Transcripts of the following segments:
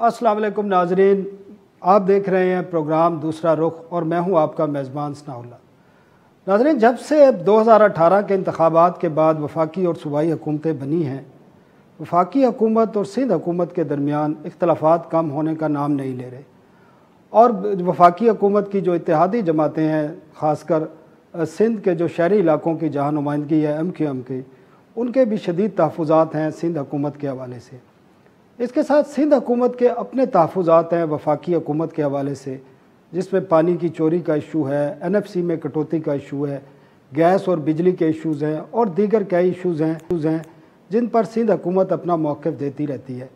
अस्सलाम वालेकुम नाजरीन, आप देख रहे हैं प्रोग्राम दूसरा रुख और मैं हूं आपका मेज़बान सनाउल्लाह। नाजरीन, जब से 2018 के इंतखाबात के बाद वफाकी और सूबाई हुकूमतें बनी हैं, वफाकी हुकूमत और सिंध हुकूमत के दरमियान इख्तलाफात कम होने का नाम नहीं ले रहे और वफाकी हुकूमत की जो इत्तेहादी जमातें हैं, ख़ासकर सिंध के जो शहरी इलाकों की जहाँ नुमाइंदगी है MQM की, उनके भी शदीद तहफ़्फ़ुज़ात हैं सिंध हुकूमत के हवाले से। इसके साथ सिंध हुकूमत के अपने तहफ़्फ़ुज़ात हैं वफाकी हुकूमत के हवाले से, जिसमें पानी की चोरी का इशू है, NFC में कटौती का इशू है, गैस और बिजली के इशूज़ हैं और दीगर कई इशूज़ हैं जिन पर सिंध हुकूमत अपना मौक़िफ़ देती रहती है।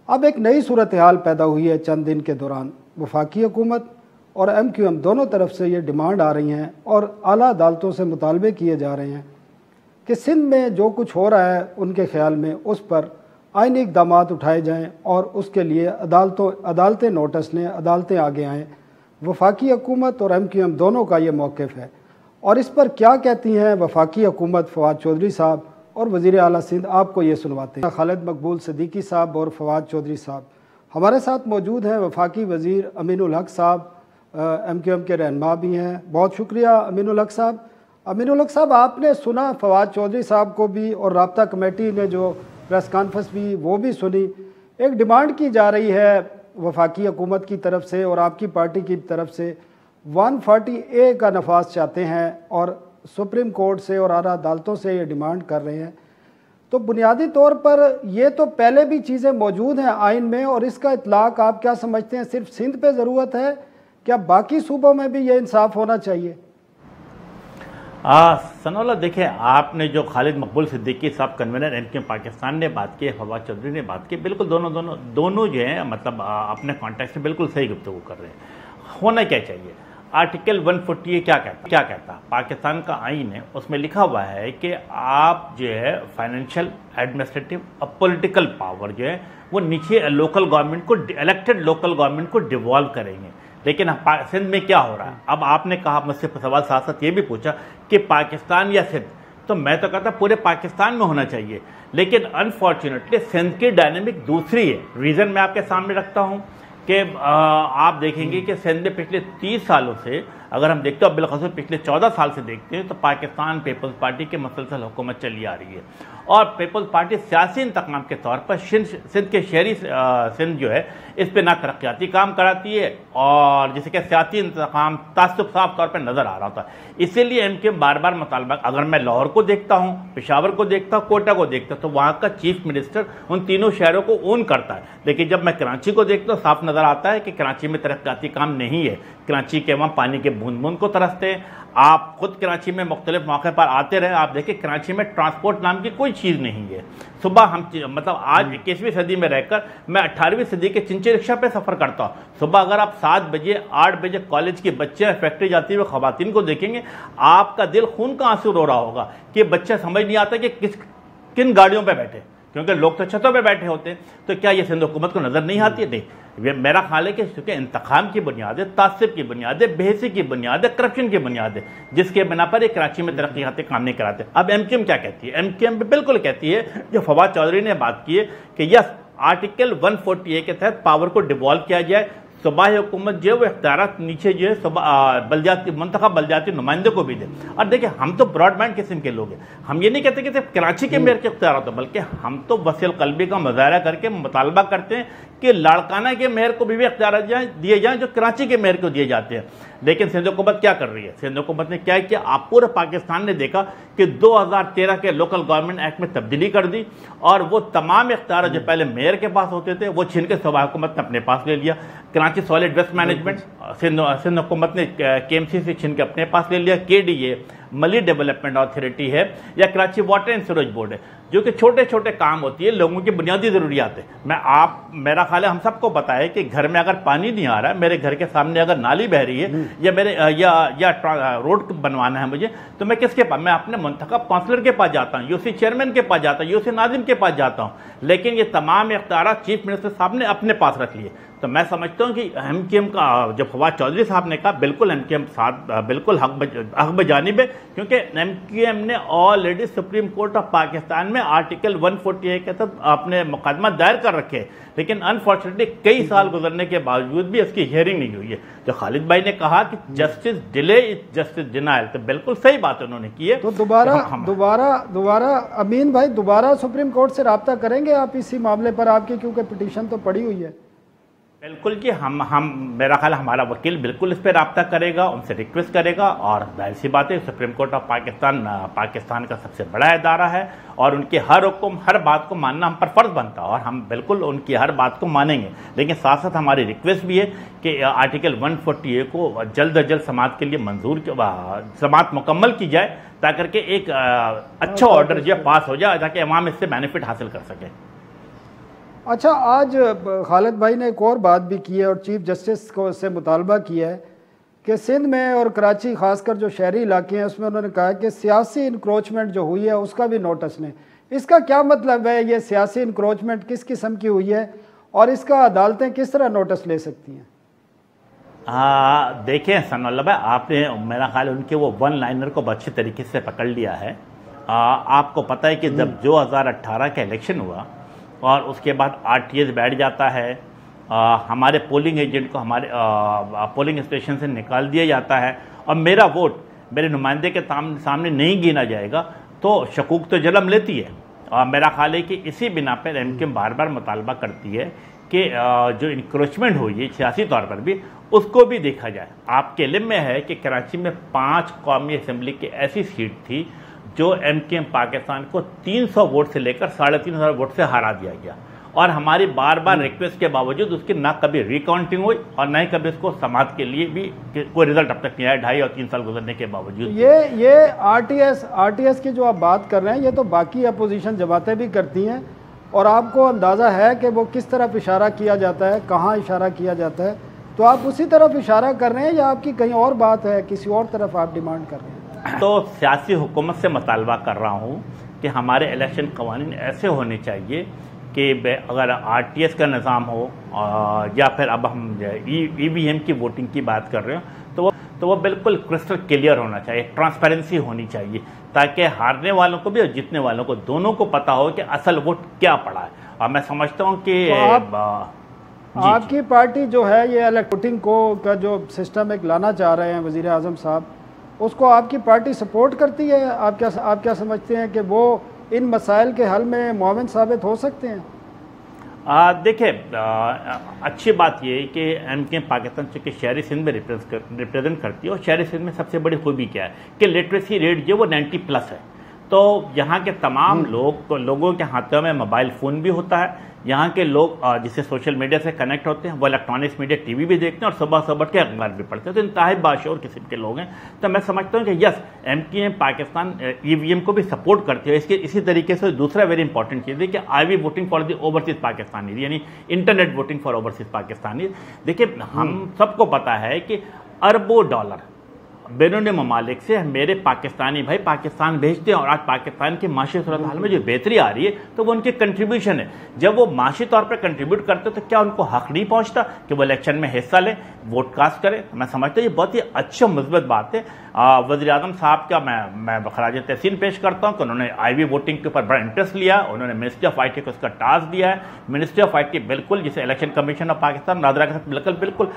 अब एक नई सूरत हाल पैदा हुई है चंद दिन के दौरान। वफाकी हुकूमत और MQM दोनों तरफ से ये डिमांड आ रही हैं और आला अदालतों से मुतालबे किए जा रहे हैं कि सिंध में जो कुछ हो रहा है उनके ख्याल में उस पर आईनी इक़दाम उठाए जाएं और उसके लिए अदालतें नोटिस लें, अदालतें आगे आएँ। वफाकी हुकूमत और MQM दोनों का ये मौक़िफ़ है और इस पर क्या कहती हैं वफाकी हुकूमत, फवाद चौधरी साहब और वज़ीर आला सिंध, आपको ये सुनवाते हैं। खालिद मकबूल सिद्दीकी साहब और फवाद चौधरी साहब हमारे साथ मौजूद हैं। वफाकी वज़ीर अमीनुल हक साहब MQM के रहनुमा भी हैं। बहुत शुक्रिया अमीनुल हक साहब। अमीनुल हक साहब, आपने सुना फवाद चौधरी साहब को भी और राब्ता कमेटी ने जो प्रेस कॉन्फ्रेंस भी वो भी सुनी। एक डिमांड की जा रही है वफाकी हुकूमत की तरफ से और आपकी पार्टी की तरफ से 140A का नफाज चाहते हैं और सुप्रीम कोर्ट से और आला अदालतों से ये डिमांड कर रहे हैं। तो बुनियादी तौर पर ये तो पहले भी चीज़ें मौजूद हैं आइन में और इसका इतलाक़ आप क्या समझते हैं सिर्फ सिंध पे ज़रूरत है, क्या बाकी सूबों में भी ये इंसाफ होना चाहिए? सनौला, देखिए, आपने जो खालिद मकबूल सिद्दीकी साहब कन्वीनर MQM पाकिस्तान ने बात की, फवाद चौधरी ने बात की, बिल्कुल दोनों जो हैं मतलब अपने कॉन्टेक्स्ट में बिल्कुल सही गुफ्तगू कर रहे हैं। होना क्या चाहिए? आर्टिकल 140 क्या कहता? पाकिस्तान का आइन है, उसमें लिखा हुआ है कि आप जो है फाइनेंशियल, एडमिनिस्ट्रेटिव और पॉलिटिकल पावर जो है वो नीचे लोकल गवर्नमेंट को, इलेक्टेड लोकल गवर्नमेंट को डिवॉल्व करेंगे। लेकिन सिंध में क्या हो रहा है? अब आपने कहा, मुझसे सवाल साथ साथ ये भी पूछा कि पाकिस्तान या सिंध, तो मैं तो कहता पूरे पाकिस्तान में होना चाहिए। लेकिन अनफॉर्चुनेटली सिंध की डायनेमिक दूसरी है। रीज़न मैं आपके सामने रखता हूँ कि आप देखेंगे कि सिंध में पिछले 30 सालों से अगर हम देखते हो, बिलखसूस पिछले 14 साल से देखते हैं, तो पाकिस्तान पीपल्स पार्टी की मुसलसल हुकूमत चली आ रही है और पीपल्स पार्टी सियासी इंतकाम के तौर पर सिंध के शहरी सिंध जो है इस पर ना तरक्याती काम कराती है और जिसे कि सियासी इंतकाम तासुब साफ तौर पर नज़र आ रहा था। इसीलिए MQM बार बार मुतालबा, अगर मैं लाहौर को देखता हूँ, पेशावर को देखता हूँ, कोटा को देखता हूँ, तो वहाँ का चीफ मिनिस्टर उन तीनों शहरों को ओन करता है। लेकिन जब मैं कराची को देखता हूँ, साफ नज़र आता है कि कराची में तरक्याती काम नहीं है। कराची के वहाँ पानी के बूंद बूंद को तरसते हैं। आप खुद कराची में मुख्तलिफ मौके पर आते रहे, आप देखिए कराची में ट्रांसपोर्ट नाम की कोई चीज़ नहीं है। सुबह हम मतलब आज 21वीं सदी में रहकर मैं 18वीं सदी के चिंचे रिक्शा पे सफ़र करता हूँ। सुबह अगर आप 7 बजे 8 बजे कॉलेज के बच्चे फैक्ट्री जाती हुए ख़वातीन को देखेंगे, आपका दिल खून का आंसू रो रहा होगा कि बच्चे समझ नहीं आता कि किन गाड़ियों पर बैठे, क्योंकि लोग तो छतों पे बैठे होते हैं। तो क्या ये सिंध हुकूमत को नज़र नहीं आती है? नहीं, मेरा ख्याल है कि चूँकि इंतकाम की बुनियाद है, तासिब की बुनियाद है, बेहसी की बुनियाद है, करप्शन की बुनियाद है, जिसके बिना पर एक कराची में तरक्याती काम नहीं कराते। अब MQM क्या कहती है? MQM बिल्कुल कहती है, जो फवाद चौधरी ने बात की है कि यस, आर्टिकल 140A के तहत पावर को डिवॉल्व किया जाए। सूबाई हुकूमत जो वो इख्तियारात नीचे जो है बलदियाती मुंतखब बलदियाती नुमाइंदे को भी दे। और देखिए, हम तो ब्रॉडबैंड किस्म के लोग हैं। हम ये नहीं कहते कि सिर्फ कराची के मेयर के इख्तियारात हो, बल्कि हम तो वसील कल्बी का मुजाहरा करके मुतालबा करते हैं कि लाड़काना के मेयर को भी इख्तियारात दिए जाएँ जो कराची के मेयर को दिए जाते हैं। लेकिन सिंध हुकूमत क्या कर रही है? सिंध हुकूमत ने क्या किया? आप पूरे पाकिस्तान ने देखा कि 2013 के लोकल गवर्नमेंट एक्ट में तब्दीली कर दी और वो तमाम इख्तियार जो पहले मेयर के पास होते थे वो छीन के सूबा हुकूमत ने अपने पास ले लिया। Karachi solid waste management Sindh हुकूमत ने KMC से छीन के अपने पास ले लिया। KDA मली डेवलपमेंट अथॉरिटी है या Karachi water and sewerage board है, जो कि छोटे छोटे काम होती है, लोगों की बुनियादी ज़रूरियात है। मेरा ख्याल है हम सबको पता है कि घर में अगर पानी नहीं आ रहा है, मेरे घर के सामने अगर नाली बह रही है या मेरे या रोड बनवाना है मुझे, तो मैं किसके पास? मैं अपने मुंतखब काउंसलर के पास जाता हूँ, UC चेयरमैन के पास जाता हूँ, UC नाजिम के पास जाता हूँ। लेकिन ये तमाम इख्तियार चीफ मिनिस्टर साहब ने अपने पास रख लिए। तो मैं समझता हूँ कि MQM का जो फवाद चौधरी साहब ने कहा, बिल्कुल MQM साथ बिल्कुल हक बजानिब है, क्योंकि MQM ने already supreme court of Pakistan में ने आर्टिकल 148 के तहत अपने मुकदमा दायर कर रखे, लेकिन अनफॉर्चुनेटली कई साल गुजरने के बावजूद भी इसकी हियरिंग नहीं हुई है। जो खालिद भाई ने कहा कि justice delay is justice denial, तो बिल्कुल सही बात उन्होंने की है। तो दोबारा अमीन भाई दोबारा सुप्रीम कोर्ट से राब्ता करेंगे आप इसी मामले पर आपकी, क्योंकि पिटीशन तो पड़ी हुई है। बिल्कुल जी, हम मेरा ख्याल हमारा वकील बिल्कुल इस पर रब्ता करेगा, उनसे रिक्वेस्ट करेगा, और जाहिर सी बात है सुप्रीम कोर्ट ऑफ पाकिस्तान का सबसे बड़ा इदारा है और उनके हर हुक्म हर बात को मानना हम पर फर्ज बनता है और हम बिल्कुल उनकी हर बात को मानेंगे। लेकिन साथ साथ हमारी रिक्वेस्ट भी है कि आर्टिकल 148 को जल्द अज जल्द समाअत के लिए समाअत मुकम्मल की जाए, ताकि के एक अच्छा ऑर्डर जो पास हो जाए ताकि अवाम इससे बेनिफिट हासिल कर सके। अच्छा, आज खालिद भाई ने एक और बात भी की है और चीफ जस्टिस को से मुतालबा किया है कि सिंध में और कराची खासकर जो शहरी इलाके हैं उसमें उन्होंने कहा कि सियासी इंक्रोचमेंट जो हुई है उसका भी नोटिस लें। इसका क्या मतलब है? ये सियासी इंक्रोचमेंट किस किस्म की हुई है और इसका अदालतें किस तरह नोटिस ले सकती हैं? देखें सनवल्लभ भाई, आपने मेरा ख्याल उनके वो वन लाइनर को अच्छे तरीके से पकड़ लिया है। आपको पता है कि जब 2018 का इलेक्शन हुआ और उसके बाद RTS बैठ जाता है, हमारे पोलिंग एजेंट को हमारे पोलिंग स्टेशन से निकाल दिया जाता है और मेरा वोट मेरे नुमाइंदे के सामने नहीं गिना जाएगा, तो शकूक तो जन्म लेती है। और मेरा ख्याल है कि इसी बिना पर MKM बार बार मुतालबा करती है कि जो इंक्रोचमेंट हुई है सियासी तौर पर भी उसको भी देखा जाए। आपके इल्म में है कि कराची में 5 कौमी असम्बली की ऐसी सीट थी जो MKM पाकिस्तान को 300 वोट से लेकर 3,500 वोट से हरा दिया गया, और हमारी बार बार रिक्वेस्ट के बावजूद उसकी ना कभी रिकाउंटिंग हुई और ना ही कभी उसको समाअत के लिए भी कोई रिजल्ट अब तक नहीं आया, 2.5 और 3 साल गुजरने के बावजूद। ये RTS की जो आप बात कर रहे हैं ये तो बाकी अपोजिशन जमातें भी करती हैं, और आपको अंदाज़ा है कि वो किस तरफ इशारा किया जाता है, कहाँ इशारा किया जाता है, तो आप उसी तरफ इशारा कर रहे हैं या आपकी कहीं और बात है, किसी और तरफ आप डिमांड कर रहे हैं? तो सियासी हुकूमत से मुतालबा कर रहा हूँ कि हमारे इलेक्शन कवानीन ऐसे होने चाहिए कि अगर RTS का निज़ाम हो या फिर अब हम EVM की वोटिंग की बात कर रहे हो तो वो बिल्कुल क्रिस्टल क्लियर होना चाहिए, ट्रांसपेरेंसी होनी चाहिए, ताकि हारने वालों को भी और जीतने वालों को दोनों को पता हो कि असल वोट क्या पड़ा है। और मैं समझता हूँ कि आपकी पार्टी जो है ये वोटिंग का जो सिस्टम एक लाना चाह रहे हैं वज़ीर आज़म साहब, उसको आपकी पार्टी सपोर्ट करती है? आप क्या समझते हैं कि वो इन मसाइल के हल में मुआविन साबित हो सकते हैं? देखिए, अच्छी बात यह है कि MKM पाकिस्तान चूँकि शहरी सिंध में रिप्रेजेंट करती है, और शहरी सिंध में सबसे बड़ी खूबी क्या है कि लिटरेसी रेट जो वो 90+ है। तो यहाँ के तमाम लोगों के हाथों में मोबाइल फ़ोन भी होता है। यहाँ के लोग जिससे सोशल मीडिया से कनेक्ट होते हैं वो इलेक्ट्रॉनिक्स मीडिया TV भी देखते हैं और सुबह सुबह के अखबार भी पढ़ते हैं, तो इंतहाई बाशऊर किस्म के लोग हैं। तो मैं समझता हूँ कि यस, MKM पाकिस्तान EVM को भी सपोर्ट करती है। इसी तरीके से दूसरा वेरी इंपॉर्टेंट चीज़ है कि IV voting for the overseas Pakistani, यानी internet voting for overseas Pakistani. देखिए, हम सबको पता है कि अरबों डॉलर बैरून ममालिक से मेरे पाकिस्तानी भाई पाकिस्तान भेजते हैं, और आज पाकिस्तान की माशी सूरत हाल में जो बेहतरी आ रही है तो वो उनकी कंट्रीब्यूशन है। जब वो माशी तौर पर कंट्रीब्यूट करते तो क्या उनको हक नहीं पहुंचता कि वो इलेक्शन में हिस्सा लें, वोट कास्ट करें? मैं समझता हूँ ये बहुत ही अच्छा मुस्बत बात है। वज़ीर आज़म साहब का मैं खराज तहसीन पेश करता हूँ कि उन्होंने IV वोटिंग के ऊपर बड़ा इंटरेस्ट लिया, उन्होंने मिनिस्ट्री ऑफ IT को उसका टास्क दिया है। मिनिस्ट्री ऑफ IT बिल्कुल जिसे election commission of Pakistan NADRA के साथ बिल्कुल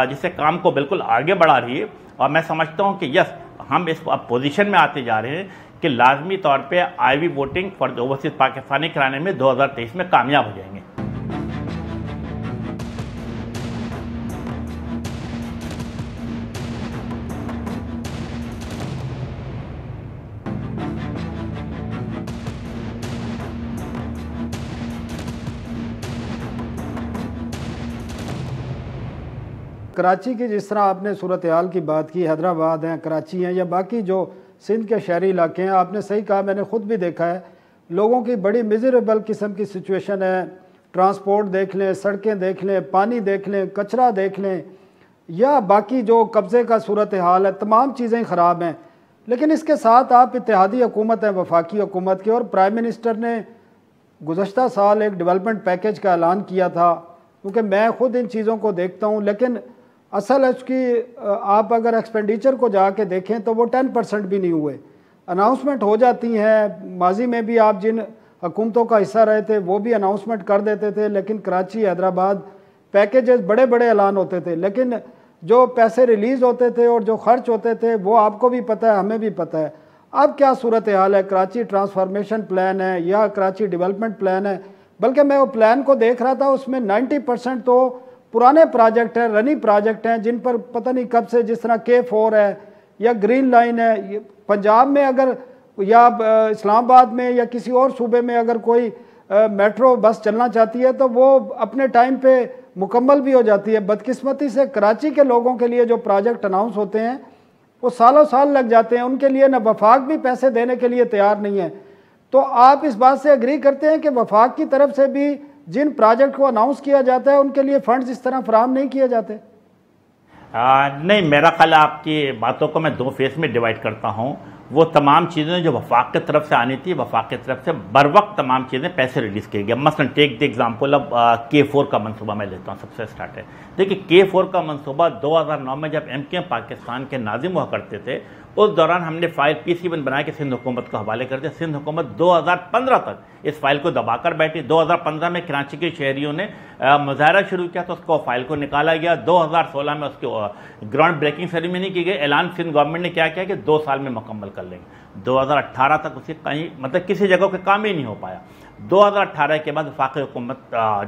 जिससे काम को बिल्कुल आगे बढ़ा रही है। और मैं समझता हूँ कि यस, हम इस पोजीशन में आते जा रहे हैं कि लाजमी तौर पे IV voting for the overseas Pakistani कराने में 2023 में कामयाब हो जाएंगे। कराची की जिस तरह आपने सूरत हाल की बात की, हैदराबाद हैं, कराची हैं या बाकी जो सिंध के शहरी इलाके हैं, आपने सही कहा, मैंने ख़ुद भी देखा है लोगों की बड़ी मिजरेबल किस्म की सिचुएशन है। ट्रांसपोर्ट देख लें, सड़कें देख लें, पानी देख लें, कचरा देख लें, या बाकी जो कब्ज़े का सूरत हाल है, तमाम चीज़ें ख़राब हैं। लेकिन इसके साथ आप इत्तेहादी हुकूमत हैं, वफाकी हुकूमत की, और प्राइम मिनिस्टर ने गुज़श्ता साल एक डेवलपमेंट पैकेज का ऐलान किया था, क्योंकि मैं ख़ुद इन चीज़ों को देखता हूँ। लेकिन असल उसकी आप अगर एक्सपेंडिचर को जाके देखें तो वो 10% भी नहीं हुए। अनाउंसमेंट हो जाती हैं, माजी में भी आप जिन हुकूमतों का हिस्सा रहे थे वो भी अनाउंसमेंट कर देते थे, लेकिन कराची, हैदराबाद पैकेजेस बड़े बड़े ऐलान होते थे, लेकिन जो पैसे रिलीज़ होते थे और जो खर्च होते थे वो आपको भी पता है, हमें भी पता है। अब क्या सूरत हाल है? कराची ट्रांसफॉर्मेशन प्लान है या कराची डेवलपमेंट प्लान है? बल्कि मैं वो प्लान को देख रहा था, उसमें 90% तो पुराने प्रोजेक्ट हैं, रनी प्रोजेक्ट हैं, जिन पर पता नहीं कब से, जिस तरह K4 है या ग्रीन लाइन है। पंजाब में अगर या इस्लामाबाद में या किसी और सूबे में अगर कोई मेट्रो बस चलना चाहती है तो वो अपने टाइम पे मुकम्मल भी हो जाती है। बदकिस्मती से कराची के लोगों के लिए जो प्रोजेक्ट अनाउंस होते हैं वो सालों साल लग जाते हैं, उनके लिए ना वफाक भी पैसे देने के लिए तैयार नहीं है। तो आप इस बात से एग्री करते हैं कि वफाक की तरफ से भी जिन प्रोजेक्ट को अनाउंस किया जाता है उनके लिए फंड्स इस तरह फराहम नहीं किए जाते? नहीं, मेरा ख्याल आपकी बातों को मैं दो फेस में डिवाइड करता हूँ। वो तमाम चीज़ें जो वफाक की तरफ से आनी थी, वफाक की तरफ से बर वक्त तमाम चीज़ें पैसे रिलीज़ किए गए। मसलन टेक द एग्जांपल अब K4 का मनसूबा मैं लेता हूँ, सबसे स्टार्ट है। देखिए K4 का मनसूबा 2009 में जब MKM पाकिस्तान के नाजिम हुआ करते थे, उस दौरान हमने फाइल PC1 बना के सिंध हुकूमत को हवाले कर दिया। सिंध हुकूमत 2015 तक इस फाइल को दबाकर बैठी। 2015 में कराची के शहरियों ने मुजाहरा शुरू किया तो उसको फाइल को निकाला गया। 2016 में उसकी ग्राउंड ब्रेकिंग सेरेमनी की गई। ऐलान सिंध गवर्नमेंट ने क्या किया कि 2 साल में मुकम्मल कर लेंगे। 2018 तक उसे कहीं मतलब किसी जगह पे काम ही नहीं हो पाया। 2018 के बाद वफाकी हुकूमत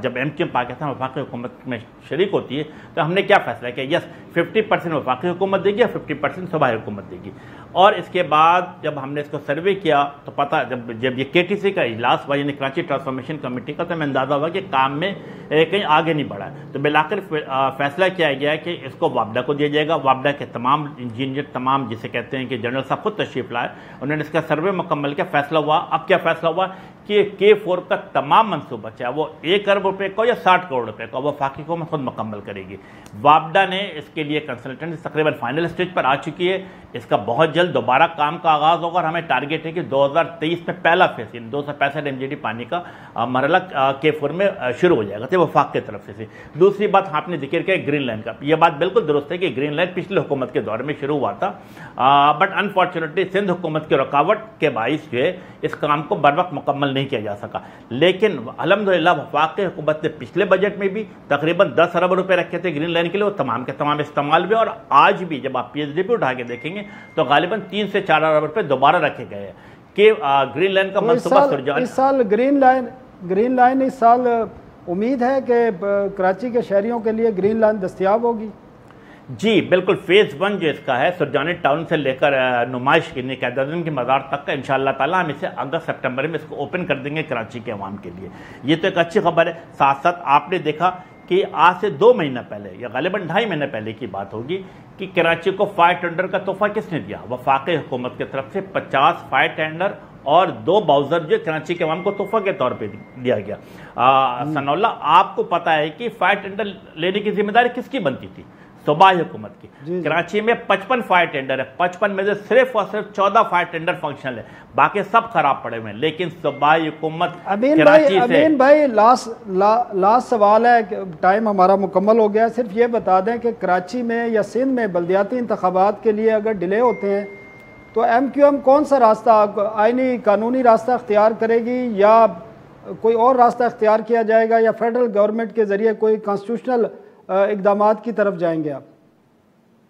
जब MKM पाकिस्तान वफाकी हुकूमत में शरीक होती है तो हमने क्या फैसला किया, यस 50% वफाकी हुकूमत देगी या 50% सूबाई हुकूमत देगी। और इसके बाद जब हमने इसको सर्वे किया तो पता जब ये KTC का इजलास हुआ, यानी कराची ट्रांसफॉर्मेशन कमेटी का, तो हमें अंदाज़ा हुआ कि काम में कहीं आगे नहीं बढ़ा है। तो बिलाकर फैसला किया गया कि इसको वापडा को दिया जाएगा। वापडा के तमाम इंजीनियर, तमाम जिसे कहते हैं कि जनरल साहब खुद तशरीफ लाए, उन्होंने इसका सर्वे मुकम्मल किया। फैसला हुआ, अब क्या फैसला हुआ कि K4 का तमाम मनसूबा, चाहे वो 1 अरब रुपए का या 60 करोड़ रुपए का, वो वफाकी को खुद मुकम्मल करेगी। वापडा ने इसके लिए कंसल्टेंट तकरीबन फाइनल स्टेज पर आ चुकी है। इसका बहुत जल्द दोबारा काम का आगाज़ होगा और हमें टारगेट है कि 2023 में पहला फेज, इन 265 MGD पानी का मरहला K4 में शुरू हो जाएगा। तो वफाक की तरफ से। दूसरी बात आपने जिक्र किया ग्रीन लाइन का, यह बात बिल्कुल दुरुस्त है कि ग्रीन लाइन पिछले हुकूमत के दौर में शुरू हुआ था, बट अनफॉर्चुनेटली सिंध हुकूमत की रुकावट के बाइस जो है इस काम को बर वक्त मुकम्मल नहीं किया जा सका। लेकिन अल्हम्दुलिल्लाह वफाक की हुकूमत ने पिछले बजट में भी तकरीबन 10 अरब रुपए रखे थे ग्रीन लाइन के लिए, वो तमाम के तमाम इस्तेमाल हुए। और आज भी जब आप PSDP उठा के देखेंगे तो गालिबन 3 से 4 अरब रुपए दोबारा रखे गए हैं कि ग्रीन लाइन का मनसूबा सुरजान। इस साल ग्रीन लाइन इस साल उम्मीद है कि कराची के शहरियों के लिए ग्रीन लाइन दस्तयाब होगी? जी बिल्कुल। फेज़ 1 जो इसका है सुरजानी टाउन से लेकर नुमाइश की कैदारन की मज़ार तक का, इंशाअल्लाह ताला हम इसे अगस्त सितंबर में इसको ओपन कर देंगे कराची के अवाम के लिए। ये तो एक अच्छी खबर है। साथ साथ आपने देखा कि आज से 2 महीना पहले या गालिबन 2.5 महीने पहले की बात होगी कि कराची को फायर टेंडर का तोहफा किसने दिया? वफाकी हुकूमत की तरफ से 50 फायर टेंडर और 2 बाउजर जो कराची के अवाम को तोहफा के तौर पे दिया गया। सनाउल्लाह, आपको पता है कि फायर टेंडर लेने की जिम्मेदारी किसकी बनती थी? सूबाई हुकूमत की। कराची में 55 फायर टेंडर है, 55 में से सिर्फ और सिर्फ 14 फायर टेंडर फंक्शनल है, बाकी सब खराब पड़े हुए हैं। लेकिन सूबाई हुकूमत कराची से। अमीन भाई लास्ट सवाल है, टाइम हमारा मुकम्मल हो गया। सिर्फ ये बता दें कि कराची में या सिंध में बल्दियाती इंतखाबात के लिए अगर डिले होते हैं तो MQM कौन सा रास्ता, आईनी कानूनी रास्ता अख्तियार करेगी या कोई और रास्ता अख्तियार किया जाएगा या फेडरल गवर्नमेंट के ज़रिए कोई कॉन्स्टिट्यूशनल इक़दामात की तरफ जाएंगे आप?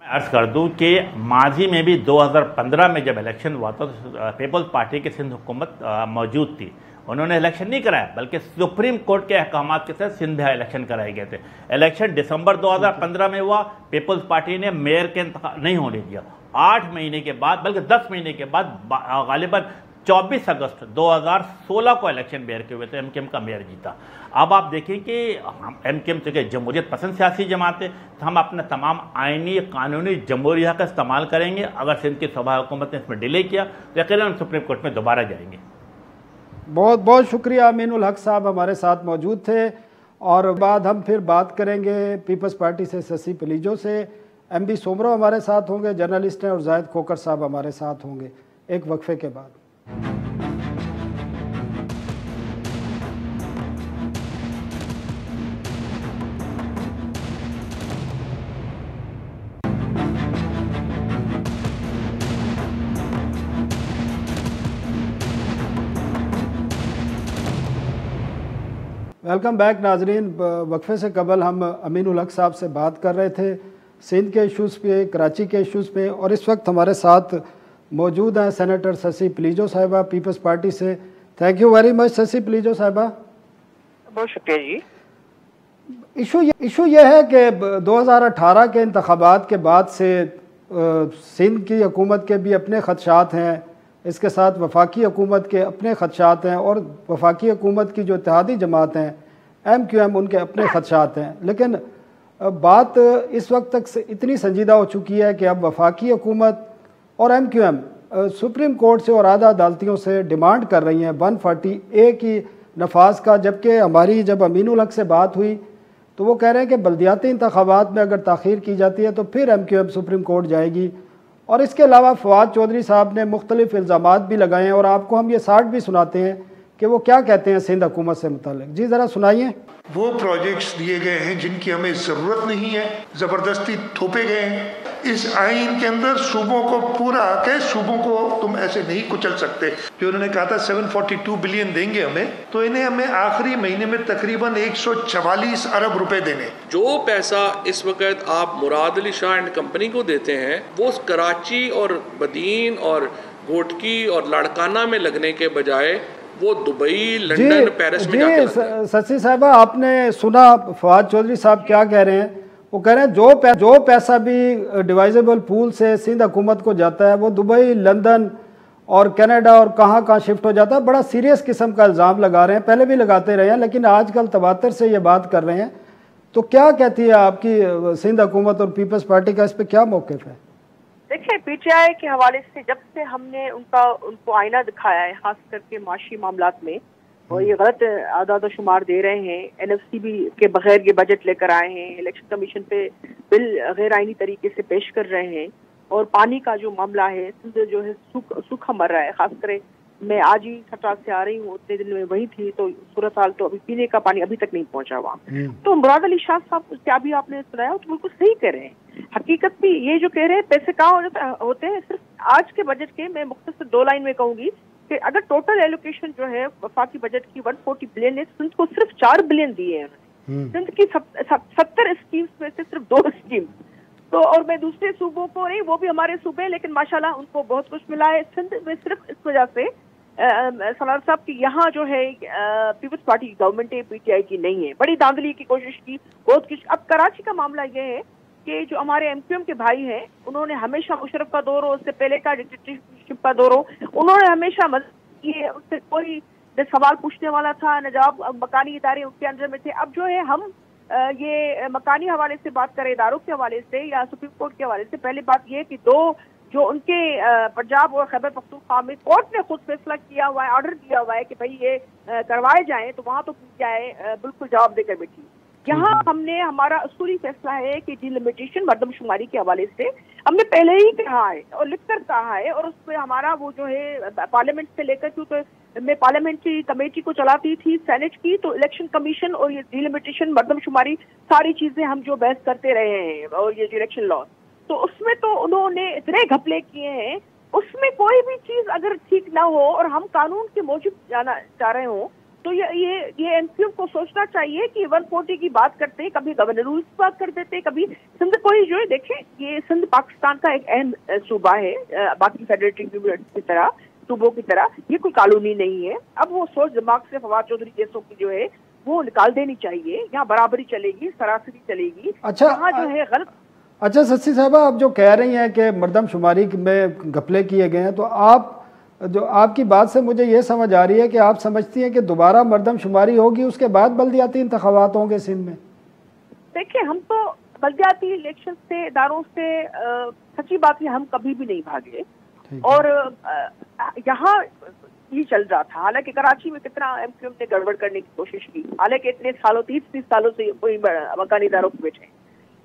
मैं अर्ज़ कर दूं कि माजी में भी 2015 में जब इलेक्शन हुआ था तो पीपल्स पार्टी की सिंध हुकूमत मौजूद थी। उन्होंने इलेक्शन नहीं कराया, बल्कि सुप्रीम कोर्ट के अहकामात के तहत सिंध इलेक्शन कराए गए थे। इलेक्शन दिसंबर 2015 में हुआ, पीपल्स पार्टी ने मेयर के इंतखाब नहीं होने दिया। 8 महीने के बाद, बल्कि 10 महीने के बाद गालिबन 24 अगस्त 2016 को इलेक्शन मेयर के हुए थे, MKM का मेयर जीता। अब आप देखें कि MKM चूँकि जमहूरियत पसंद सियासी जमात है तो हम अपना तमाम आइनी कानूनी जमहूरी हक़ का इस्तेमाल करेंगे। अगर सिंध की सूबाई हुकूमत ने इसमें डिले किया तो यकीनन हम सुप्रीम कोर्ट में दोबारा जाएंगे। बहुत बहुत शुक्रिया। अमीनुल हक साहब हमारे साथ मौजूद थे और बाद हम फिर बात करेंगे पीपल्स पार्टी से शशि पलीजो से। MB सोमरो हमारे साथ होंगे, जर्नलिस्ट हैं, और जाहिद खोकर साहब हमारे साथ होंगे एक वक्फे के बाद। वेलकम बैक नाजरीन। वक्फे से कबल हम अमीनुल हक साहब से बात कर रहे थे सिंध के इशूज़ पे, कराची के इशूज़ पे, और इस वक्त हमारे साथ मौजूद हैं सेनेटर शशि पलीजो साहिबा पीपल्स पार्टी से। Thank you very much Shashi Palijo साहिबा। बहुत शुक्रिया जी। इशू ये है कि 2018 के इंतखाबात के बाद से सिंध की हुकूमत के भी अपने खदशात हैं, इसके साथ वफाकी हुकूमत के अपने खदशात हैं, और वफाकी हुकूमत की जो इत्तेहादी जमात हैं MQM उनके अपने खदशात हैं। लेकिन बात इस वक्त तक से इतनी संजीदा हो चुकी है कि अब वफाकी हुकूमत और MQM सुप्रीम कोर्ट से और आधा अदालतियों से डिमांड कर रही हैं 140A की नफाज का, जबकि हमारी जब अमीनुल हक से बात हुई तो वो कह रहे हैं कि बल्दियाती इंतखाबात में अगर ताख़ीर की जाती है तो फिर MQM सुप्रीम कोर्ट जाएगी। और इसके अलावा फवाद चौधरी साहब ने मुख्तलिफ इल्ज़ामात भी लगाए हैं, और आपको हम ये साठ भी सुनाते हैं कि वो क्या कहते हैं सिंध हुकूमत से मुताल्लिक। जी ज़रा सुनाइए। वो प्रोजेक्ट्स दिए गए हैं जिनकी हमें ज़रूरत नहीं है, ज़बरदस्ती थोपे गए हैं। इस आइन के अंदर सूबों को पूरा के सूबों को तुम ऐसे नहीं कुचल सकते। जो उन्होंने कहा था 742 बिलियन देंगे हमें, तो इन्हें हमें आखिरी महीने में तकरीबन 144 अरब रुपए देने। जो पैसा इस वक्त आप मुराद अली शाह एंड कंपनी को देते हैं वो कराची और बदीन और घोटकी और लाड़काना में लगने के बजाय वो दुबई, लंदन, पेरिस में जाके लगता है। शशि साहिबा, आपने सुना फवाद चौधरी साहब क्या कह रहे हैं? वो कह रहे हैं जो पैसा भी डिवाइजेबल पूल से सिंध हुकूमत को जाता है वो दुबई, लंदन और कनाडा और कहाँ शिफ्ट हो जाता है। बड़ा सीरियस किस्म का इल्ज़ाम लगा रहे हैं, पहले भी लगाते रहे हैं, लेकिन आजकल तवातर से ये बात कर रहे हैं। तो क्या कहती है आपकी सिंध हुकूमत और पीपल्स पार्टी का इस पर क्या मौक़िफ़ है? देखिए, PTI के हवाले से जब से हमने उनको आईना दिखाया है, खास करके माशी मामलात में, और ये गलत आदाद शुमार दे रहे हैं, NFC भी के बगैर ये बजट लेकर आए हैं, इलेक्शन कमीशन पे बिल गैर आईनी तरीके से पेश कर रहे हैं, और पानी का जो मामला है, सिंध जो है सूखा मर रहा है। खास कर मैं आज ही खटरात से आ रही हूँ, उतने दिन में वही थी, तो सूरत हाल तो अभी पीने का पानी अभी तक नहीं पहुंचा वहाँ। तो मुराद अली शाह साहब क्या भी आपने सुनाया तो बिल्कुल सही कह रहे हैं। हकीकत भी ये जो कह रहे हैं पैसे कहाँ होते हैं। सिर्फ आज के बजट के मैं मुख्तसर 2 लाइन में कहूंगी कि अगर टोटल एलोकेशन जो है वफाकी बजट की 140 बिलियन है, सिंध को सिर्फ 4 बिलियन दिए हैं उन्होंने। सिंध की 70 स्कीम्स में से सिर्फ 2 स्कीम। तो और मैं दूसरे सूबों को नहीं, वो भी हमारे सूबे, लेकिन माशाल्लाह उनको बहुत कुछ मिला है। सिंध में सिर्फ इस वजह से सलार साहब की यहाँ जो है पीपल्स पार्टी की गवर्नमेंट है, PTI की नहीं है। बड़ी धांधली की कोशिश की, बहुत कुछ। अब कराची का मामला ये है कि जो हमारे MQM के भाई हैं, उन्होंने हमेशा मुशर्रफ का दौर हो, उससे पहले का डिक्टेटरशिप का दौर हो, उन्होंने हमेशा मदद की है। उससे कोई सवाल पूछने वाला था न जवाब, मकानी इदारे उनके अंदर में थे। अब जो है हम ये मकानी हवाले से बात करें, इदारों के हवाले से या सुप्रीम कोर्ट के हवाले से, पहले बात ये कि जो उनके पंजाब और खैबर पख्तूनख्वा में कोर्ट ने खुद फैसला किया हुआ है, ऑर्डर दिया हुआ है कि भाई ये करवाए जाएं, तो वहाँ तो PTI बिल्कुल जवाब देकर बैठी। यहाँ हमने हमारा असूली फैसला है कि डिलिमिटेशन मर्दमशुमारी के हवाले से हमने पहले ही कहा है और लिखकर कहा है, और उस पर हमारा वो जो है पार्लियामेंट से लेकर, क्योंकि मैं पार्लियामेंट्री कमेटी को चलाती थी सेनेट की, तो इलेक्शन कमीशन और ये डिलिमिटेशन मर्दमशुमारी सारी चीजें हम जो बहस करते रहे हैं, और ये इलेक्शन लॉ, तो उसमें तो उन्होंने इतने घपले किए हैं। उसमें कोई भी चीज अगर ठीक ना हो और हम कानून के मौजूद जाना चाह रहे हो, तो ये MQM को सोचना चाहिए कि 140 की बात करते, कभी गवर्नर रूल्स की बात कर देते, कभी सिंध कोई जो है, देखें ये सिंध पाकिस्तान का एक अहम सूबा है, बाकी फेडरेटिव की तरह सूबों की तरह, ये कोई कॉलोनी नहीं है। अब वो सोच दिमाग से फवाद चौधरी जैसों की जो है वो निकाल देनी चाहिए। यहाँ बराबरी चलेगी, सरासरी चलेगी। अच्छा, यहाँ जो है गलत। अच्छा शशि साहबा, आप जो कह रही हैं कि मर्दमशुमारी में घपले किए गए हैं, तो आपकी बात से मुझे ये समझ आ रही है कि आप समझती हैं कि दोबारा मर्दमशुमारी होगी, उसके बाद बल्दियाती इंतखाबात होंगे सिंध में। देखिए, हम तो बल्दियाती इलेक्शन से, इदारों से, सच्ची बात है हम कभी भी नहीं भागे, और यहाँ ये चल रहा था। हालांकि कराची में कितना MQM ने गड़बड़ करने की कोशिश की, हालांकि इतने सालों 30 सालों से कोई मकानी इदारों को बैठे।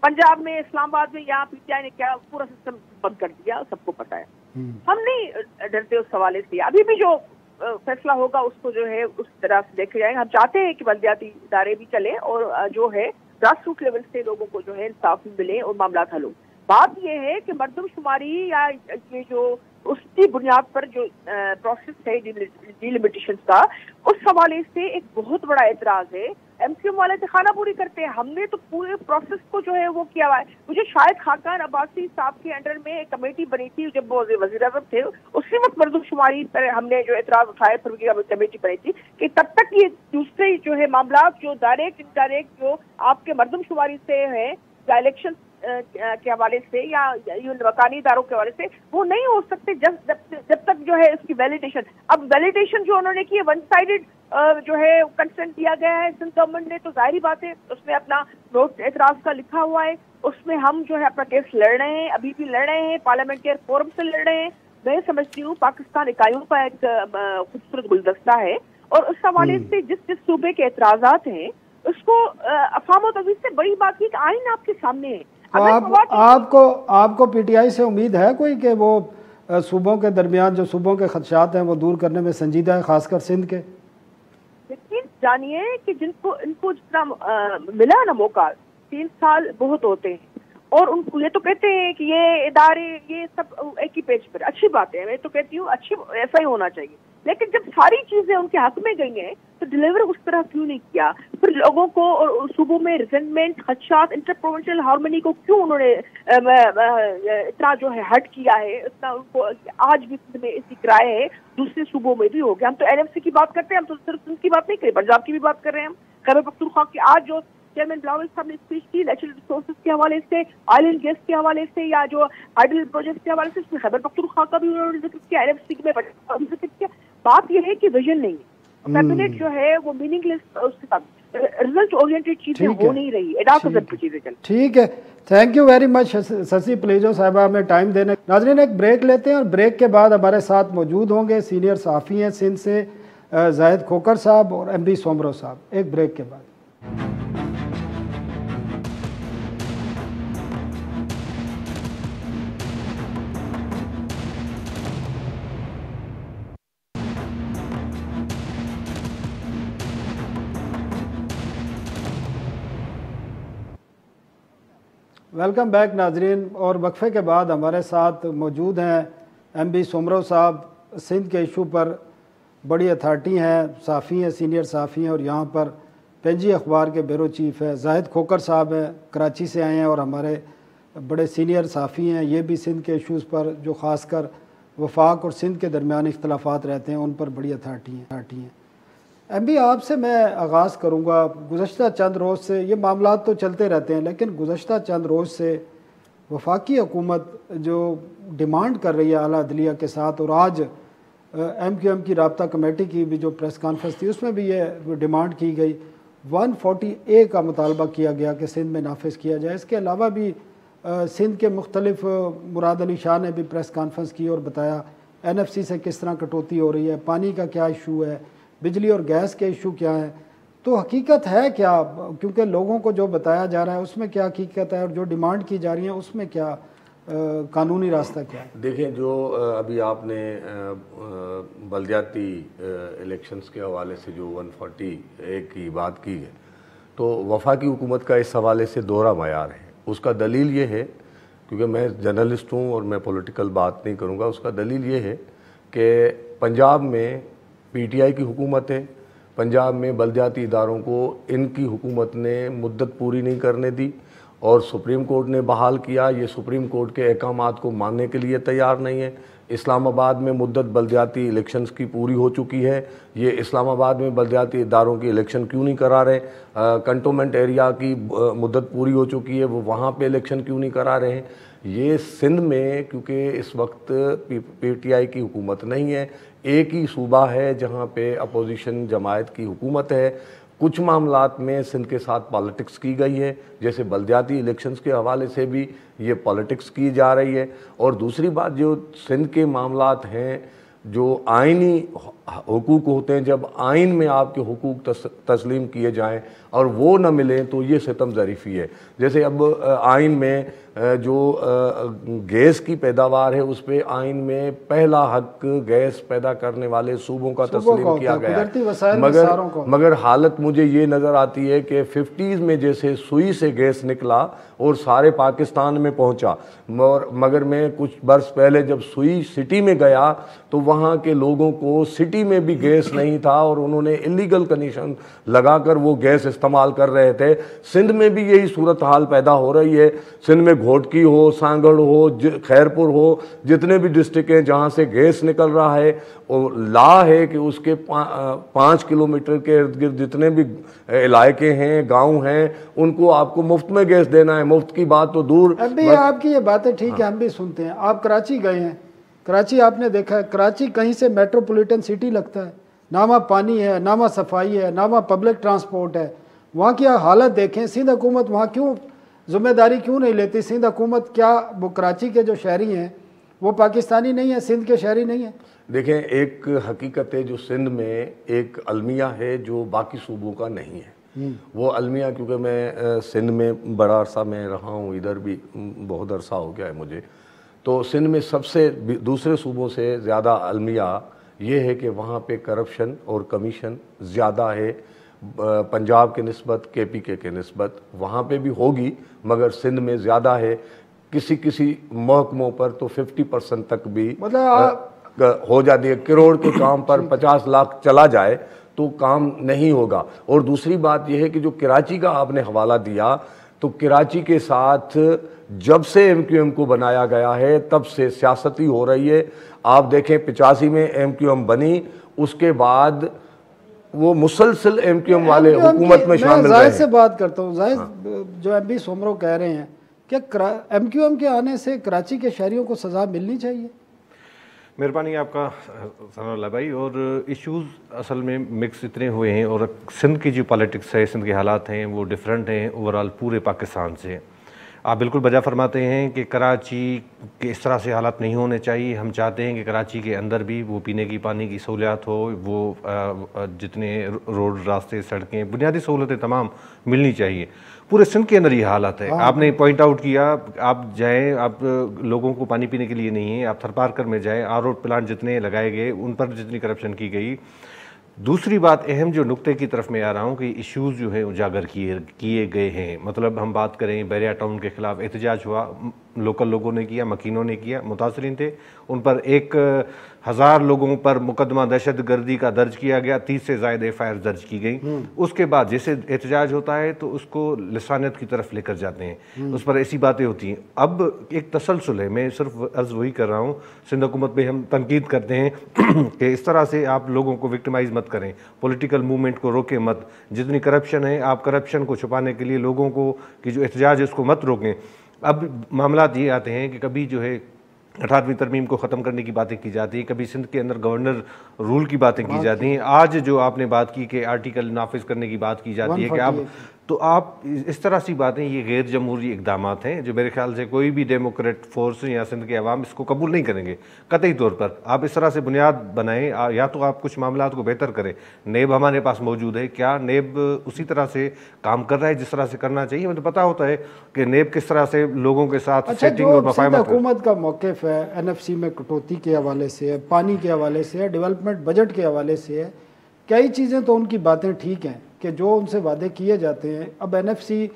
पंजाब में, इस्लामाबाद में, यहाँ PTI ने क्या पूरा सिस्टम बंद कर दिया, सबको पता है। हम नहीं डरते उस हवाले से। अभी भी जो फैसला होगा उसको जो है उस तरह से देखे जाएंगे। हम चाहते हैं कि बल्दियाती इदारे भी चले और जो है ग्रास रूट लेवल से लोगों को जो है इंसाफ मिले और मामला हल हो। बात यह है कि मर्दमशुमारी या ये जो उसकी बुनियाद पर जो प्रोसेस है डिलिमिटेशन का, उस हवाले से एक बहुत बड़ा एतराज है। MCM वाले तो खाना पूरी करते हैं। हमने तो पूरे प्रोसेस को जो है वो किया हुआ है। मुझे शायद खाकान अब्बासी साहब के अंडर में एक कमेटी बनी थी जब वो वज़ीर आज़म थे, उसी वक्त मरदमशुमारी पर हमने जो एतराज उठाए, फिर कमेटी बनी थी कि तब तक ये दूसरे जो है मामला जो डायरेक्ट इनडायरेक्ट जो आपके मरदमशुमारी से है या इलेक्शन के हवाले से या मकानी इदारों के हवाले से, वो नहीं हो सकते जब तक जो है इसकी वैलिडेशन। अब वैलिडेशन जो उन्होंने की है वन साइडेड जो है कंसेंट दिया गया है सिंध गवर्नमेंट ने, तो जाहिर बात है उसमें अपना नोट एतराज का लिखा हुआ है, उसमें हम जो है अपना केस लड़ रहे हैं, अभी भी लड़ रहे हैं, पार्लियामेंट के फोरम से लड़ रहे हैं। मैं समझती हूँ पाकिस्तान इकाइयों का एक खूबसूरत गुलदस्ता है और उस हवाले से जिस सूबे के एतराजात हैं उसको अफवाह तवीज से बड़ी बात की आइन आपके सामने है। तो आपको PTI से उम्मीद है कोई कि वो सूबों के दरमियान जो सूबों के खदशात हैं वो दूर करने में संजीदा है, खासकर सिंध के? लेकिन जानिए कि इनको जितना मिला ना मौका, 3 साल बहुत होते हैं और उनको ये तो कहते हैं कि ये इदारे ये सब एक ही पेज पर, अच्छी बात है, मैं तो कहती हूँ अच्छी, ऐसा ही होना चाहिए। लेकिन जब सारी चीजें उनके हक में गई हैं तो डिलीवर उस तरह क्यों नहीं किया? फिर लोगों को और सूबों में रिजेंटमेंट, खदशात, इंटर प्रोविंशियल हार्मनी को क्यों उन्होंने इतना जो है हट किया है? इतना उनको आज भी में इसकी किराए है, दूसरे सूबों में भी हो गया। हम तो NFC की बात करते हैं, हम तो सिर्फ उनकी बात नहीं कर रहे, पंजाब की भी बात कर रहे हैं। हम खैबर पख्तूनख्वा की आज जो चेयरमैन बिलावल साहब ने स्पीच की नेचुरल रिसोर्सेज के हवाले से, ऑयल एंड गैस के हवाले से या जो हाइडल प्रोजेक्ट के हवाले से, उसमें खैबर पख्तूनख्वा का भी उन्होंने जिक्र किया, NFC में जिक्र किया। बात यह है कि विजन नहीं है, कैबिनेट जो है वो मीनिंगलेस, उसके साथ रिजल्ट ओरिएंटेड चीजें हो नहीं रही, ठीक है। Thank you very much Sassui Palijo साहिबा, हमें टाइम देने। नाज़रीन एक ब्रेक लेते हैं और ब्रेक के बाद हमारे साथ मौजूद होंगे सीनियर सहाफ़ी हैं सिंध से जाहिद खोकर साहब और MB सोमरो साहब, एक ब्रेक के बाद। वेलकम बैक नाजरीन, और वक्फे के बाद हमारे साथ मौजूद हैं MB सोमरो साहब, सिंध के इशू पर बड़ी अथॉरिटी हैं, सहाफ़ी हैं, सीनियर सहाफ़ी हैं और यहाँ पर पेंजी अखबार के ब्यूरो चीफ़ है। जाहिद खोकर साहब हैं, कराची से आए हैं और हमारे बड़े सीनियर सहाफ़ी हैं, ये भी सिंध के इशूज़ पर जो ख़ासकर वफाक और सिंध के दरमियान इख्तलाफात रहते हैं उन पर बड़ी अथॉरिटी हैं। MB आपसे मैं आगाज़ करूँगा, गुज़श्ता चंद रोज़ से ये मामला तो चलते रहते हैं, लेकिन गुज़श्ता चंद रोज़ से वफाकी हुकूमत जो डिमांड कर रही है आला अदलिया के साथ, और आज MQM की राब्ता कमेटी की भी जो प्रेस कॉन्फ्रेंस थी उसमें भी ये डिमांड की गई, 140A का मुतालबा किया गया कि सिंध में नाफिज किया जाए। इसके अलावा भी सिंध के मुख्तलिफ मुराद अली शाह ने भी प्रेस कॉन्फ्रेंस की और बताया NFC से किस तरह कटौती हो रही है, पानी का क्या इशू है, बिजली और गैस के इशू क्या है। तो हकीकत है क्या, क्योंकि लोगों को जो बताया जा रहा है उसमें क्या हकीकत है और जो डिमांड की जा रही है उसमें क्या कानूनी रास्ता क्या है? देखें, जो अभी आपने बलदियाती इलेक्शंस के हवाले से जो 140A की बात की है, तो वफाकी हुकूमत का इस हवाले से दोहरा मयार है। उसका दलील ये है, क्योंकि मैं जर्नलिस्ट हूँ और मैं पॉलिटिकल बात नहीं करूँगा, उसका दलील ये है कि पंजाब में PTI की हुकूमत है, पंजाब में बलदियाती इदारों को इनकी हुकूमत ने मुद्दत पूरी नहीं करने दी और सुप्रीम कोर्ट ने बहाल किया। ये सुप्रीम कोर्ट के अहकामात को मानने के लिए तैयार नहीं है। इस्लामाबाद में मुद्दत बलदियाती इलेक्शंस की पूरी हो चुकी है, ये इस्लामाबाद में बलदियाती इदारों की इलेक्शन क्यों नहीं करा रहे? कंटोनमेंट एरिया की मुद्दत पूरी हो चुकी है, वो वहाँ पे इलेक्शन क्यों नहीं करा रहे हैं? ये सिंध में क्योंकि इस वक्त PTI की हुकूमत नहीं है, एक ही सूबा है जहाँ पे अपोजिशन जमायत की हुकूमत है। कुछ मामलात में सिंध के साथ पॉलिटिक्स की गई है, जैसे बलदियाती इलेक्शंस के हवाले से भी ये पॉलिटिक्स की जा रही है। और दूसरी बात, जो सिंध के मामलात हैं, जो आइनी हुकूक होते हैं, जब आइन में आपके हुकूक तस्लीम किए जाएं और वो न मिलें तो ये सितम ज़रीफ़ी है। जैसे अब आइन में जो गैस की पैदावार है उस पे आइन में पहला हक गैस पैदा करने वाले सूबों का तस्लीम किया गया है। मगर हालत मुझे ये नज़र आती है कि 50s में जैसे सुई से गैस निकला और सारे पाकिस्तान में पहुंचा, मगर मैं कुछ बरस पहले जब सुई सिटी में गया तो वहाँ के लोगों को सिटी में भी गैस नहीं था और उन्होंने इलीगल कनेक्शन लगाकर वो गैस इस्तेमाल कर रहे थे। सिंध में भी यही सूरत हाल पैदा हो रही है। सिंध में घोटकी हो, सांगड़ हो, खैरपुर हो, जितने भी डिस्ट्रिक्ट हैं जहाँ से गैस निकल रहा है, और ला है कि उसके 5 किलोमीटर के इर्द गिर्द जितने भी इलाके हैं, गांव हैं, उनको आपको मुफ्त में गैस देना है। मुफ्त की बात तो दूर। अभी आपकी ये बातें ठीक है, हम भी सुनते हैं। आप कराची गए हैं, कराची आपने देखा है, कराची कहीं से मेट्रोपॉलिटन सिटी लगता है, ना वहाँ पानी है, ना वहाँ सफाई है, ना वहाँ पब्लिक ट्रांसपोर्ट है। वहाँ की हालत देखें। सिंध हुकूमत वहाँ क्यों जिम्मेदारी क्यों नहीं लेती? सिंध हुकूमत क्या वो कराची के जो शहरी हैं वो पाकिस्तानी नहीं है, सिंध के शहरी नहीं है? देखें, एक हकीकत है जो सिंध में एक अलमिया है जो बाकी सूबों का नहीं है। वो अलमिया, क्योंकि मैं सिंध में बड़ा अरसा में रहा हूँ, इधर भी बहुत अरसा हो गया है मुझे, तो सिंध में सबसे दूसरे सूबों से ज़्यादा अलमिया ये है कि वहाँ पे करप्शन और कमीशन ज़्यादा है पंजाब के निस्बत, KPK के निस्बत। वहाँ पे भी होगी मगर सिंध में ज़्यादा है। किसी महकमों पर तो 50% तक भी मतलब हो जाती है। करोड़ के काम पर 50 लाख चला जाए तो काम नहीं होगा। और दूसरी बात यह है कि जो कराची का आपने हवाला दिया, तो कराची के साथ जब से MQM को बनाया गया है तब से सियासती हो रही है। आप देखें 85 में MQM बनी, उसके बाद वो मुसलसल MQM वाले हुकूमत में शामिल रहे। जाहिद से बात करता हूँ। जाहिद, जो MB सोमरो कह रहे हैं, क्या MQM के आने से कराची के शहरियों को सज़ा मिलनी चाहिए? मेहरबानी आपका सनाउल्लाह भाई। और इश्यूज़ असल में मिक्स इतने हुए हैं, और सिंध की जो पॉलिटिक्स है, सिंध के हालात हैं, वो डिफरेंट हैं ओवरऑल पूरे पाकिस्तान से। आप बिल्कुल बजा फरमाते हैं कि कराची के इस तरह से हालात नहीं होने चाहिए। हम चाहते हैं कि कराची के अंदर भी वो पीने की पानी की सहूलियात हो, वो जितने रोड, रास्ते, सड़कें, बुनियादी सहूलतें तमाम मिलनी चाहिए। पूरे सिंध के अंदर ये हालत है। आपने पॉइंट आउट किया, आप जाएँ, आप लोगों को पानी पीने के लिए नहीं है, आप थरपारकर में जाएँ, RO प्लांट जितने लगाए गए उन पर जितनी करप्शन की गई। दूसरी बात, अहम जो नुक्ते की तरफ मैं आ रहा हूँ कि इश्यूज़ जो हैं उजागर किए गए हैं। मतलब हम बात करें, बैरिया टाउन के ख़िलाफ़ एहतजाज हुआ, लोकल लोगों ने किया, मकीनों ने किया, मुतासरीन थे, उन पर 1000 लोगों पर मुकदमा दहशत गर्दी का दर्ज किया गया, 30 से ज़्यादा FIR दर्ज की गई। उसके बाद जैसे एहतजाज होता है तो उसको लिसानियत की तरफ लेकर जाते हैं, उस पर ऐसी बातें होती हैं। अब एक तसलसल है, मैं सिर्फ अर्ज़ वही कर रहा हूँ, सिंध हुकूमत पे हम तनकीद करते हैं कि इस तरह से आप लोगों को विक्टिमाइज़ मत करें, पॉलिटिकल मूवमेंट को रोकें मत। जितनी करप्शन है, आप करप्शन को छुपाने के लिए लोगों को कि जो एहतजाज है उसको मत रोकें। अब मामला ये आते हैं कि कभी जो है 18वीं तरमीम को ख़त्म करने की बातें की जाती है, कभी सिंध के अंदर गवर्नर रूल की बातें की जाती हैं। आज जो आपने बात की कि आर्टिकल नाफिज करने की बात की जाती है कि आप, तो आप इस तरह सी बातें, ये गैर जमहूरी इकदामात हैं जो मेरे ख्याल से कोई भी डेमोक्रेट फोर्स या सिंध के अवाम इसको कबूल नहीं करेंगे कतई तौर पर। आप इस तरह से बुनियाद बनाएं, या तो आप कुछ मामला को बेहतर करें। नेब हमारे पास मौजूद है, क्या नेब उसी तरह से काम कर रहा है जिस तरह से करना चाहिए? मुझे पता होता है कि नेब किस तरह से लोगों के साथ सेटिंग और मफाहमत। हुकूमत का मौक़िफ़ है NFC में कटौती के हवाले से है, पानी के हवाले से है, डेवलपमेंट बजट के हवाले से है, कई चीज़ें तो उनकी बातें ठीक हैं कि जो उनसे वादे किए जाते हैं। अब NFC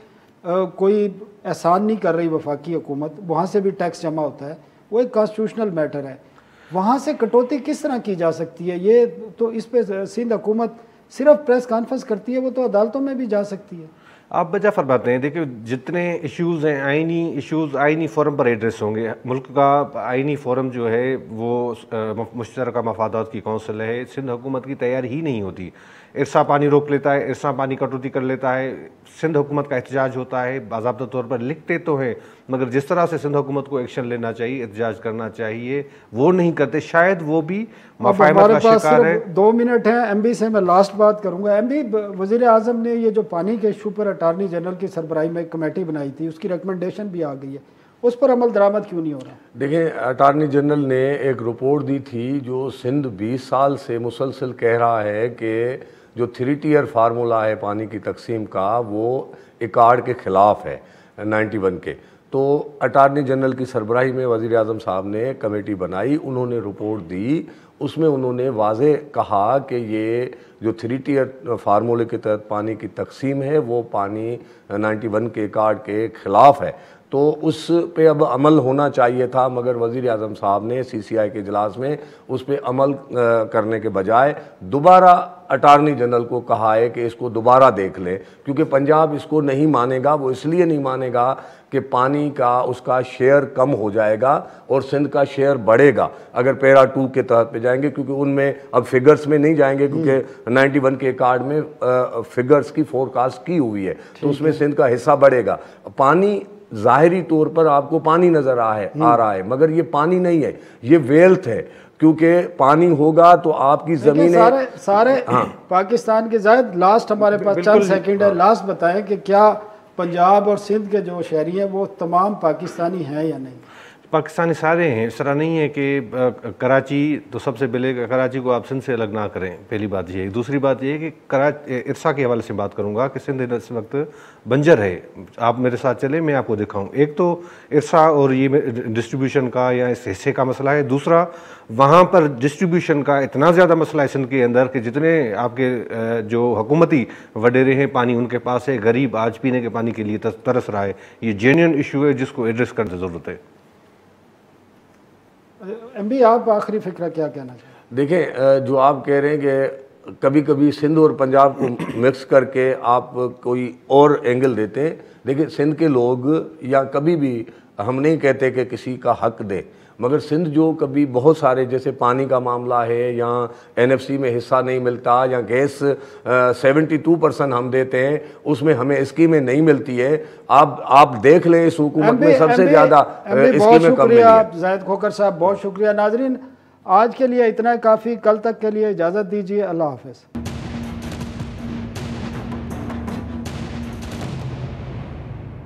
कोई एहसान नहीं कर रही वफाकी हुकूमत, वहाँ से भी टैक्स जमा होता है, वो एक कॉन्स्टिट्यूशनल मैटर है। वहाँ से कटौती किस तरह की जा सकती है? ये तो इस पर सिंध हुकूमत सिर्फ प्रेस कॉन्फ्रेंस करती है, वो तो अदालतों में भी जा सकती है। आप बजा फरमाते हैं, देखिए जितने इश्यूज़ हैं, आइनी इश्यूज़ आइनी फोरम पर एड्रेस होंगे। मुल्क का आइनी फोरम जो है वो मुश्तरका मफादात की कौंसिल है। सिंध हुकूमत की तैयारी ही नहीं होती। इरसा पानी रोक लेता है, इरसा पानी कटौती कर लेता है, सिंध हुकूमत का एहतजाज होता है, बाज़ाब्ता तौर पर लिखते तो हैं मगर जिस तरह से सिंध हुकूमत को एक्शन लेना चाहिए, एहतजाज करना चाहिए, वो नहीं करते। शायद वो भी मफाहमत का शिकार है। 2 मिनट हैं MB से, मैं लास्ट बात करूंगा। MB, वज़ीर आज़म ने ये जो पानी के इशू पर अटार्नी जनरल की सरबराही में एक कमेटी बनाई थी, उसकी रिकमेंडेशन भी आ गई है, उस पर अमल दरामद क्यों नहीं हो रहा? देखें, अटार्नी जनरल ने एक रिपोर्ट दी थी जो सिंध 20 साल से मुसलसल कह रहा है कि जो 3 टियर फार्मूला है पानी की तकसीम का, वो इकार्ड के ख़िलाफ़ है 91 के। तो अटारनी जनरल की सरबराही में वज़ीर आज़म साहब ने कमेटी बनाई, उन्होंने रिपोर्ट दी, उसमें उन्होंने वाज़े कहा कि ये जो 3 टियर फार्मूले के तहत पानी की तकसीम है वो पानी 91 के कार्ड के ख़िलाफ़ है, तो उस पे अब अमल होना चाहिए था, मगर वज़ीर आज़म साहब ने CCI के इजलास में उस पे अमल करने के बजाय दोबारा अटारनी जनरल को कहा है कि इसको दोबारा देख लें, क्योंकि पंजाब इसको नहीं मानेगा। वो इसलिए नहीं मानेगा कि पानी का उसका शेयर कम हो जाएगा और सिंध का शेयर बढ़ेगा अगर पैरा 2 के तहत पे जाएंगे, क्योंकि उनमें अब फिगर्स में नहीं जाएंगे, क्योंकि 91 के कार्ड में फिगर्स की फोरकास्ट की हुई है, तो उसमें सिंध का हिस्सा बढ़ेगा। पानी ज़ाहिरी तौर पर आपको पानी नज़र आ रहा है, मगर ये पानी नहीं है, ये वेल्थ है, क्योंकि पानी होगा तो आपकी ज़मीनें सारे पाकिस्तान के जायद। लास्ट हमारे पास चंद सेकंड है, लास्ट बताएं कि क्या पंजाब और सिंध के जो शहरी हैं वो तमाम पाकिस्तानी हैं या नहीं? पाकिस्तानी सारे हैं, इस तरह नहीं है कि कराची, तो सबसे पहले कराची को आप सिंध से अलग ना करें, पहली बात ये है। दूसरी बात ये है कि इरसा के हवाले से बात करूंगा कि सिंध इस वक्त बंजर है। आप मेरे साथ चले, मैं आपको दिखाऊं। एक तो इरसा और ये डिस्ट्रीब्यूशन का या इस हिस्से का मसला है, दूसरा वहाँ पर डिस्ट्रीब्यूशन का इतना ज़्यादा मसला है सिंध के अंदर कि जितने आपके जो हुकूमती वडेरे हैं पानी उनके पास है, गरीब आज पीने के पानी के लिए तरस रहा है। ये जेन्युइन इशू है जिसको एड्रेस करने की ज़रूरत है। MB आप आखिरी फिक्रा क्या कहना चाहिए? देखें, जो आप कह रहे हैं कि कभी कभी सिंध और पंजाब को मिक्स करके आप कोई और एंगल देते हैं, देखिए सिंध के लोग, या कभी भी हम नहीं कहते कि किसी का हक दें, मगर सिंध जो कभी बहुत सारे, जैसे पानी का मामला है या NFC में हिस्सा नहीं मिलता, या गैस 72% हम देते हैं, उसमें हमें स्कीमें नहीं मिलती है। आप देख लें इस हुकूमत में सबसे ज़्यादा स्कीमें कम मिली है। जाहिद खोखर साहब बहुत शुक्रिया। नाजरीन आज के लिए इतना काफ़ी, कल तक के लिए इजाज़त दीजिए। अल्लाह हाफ़िज़।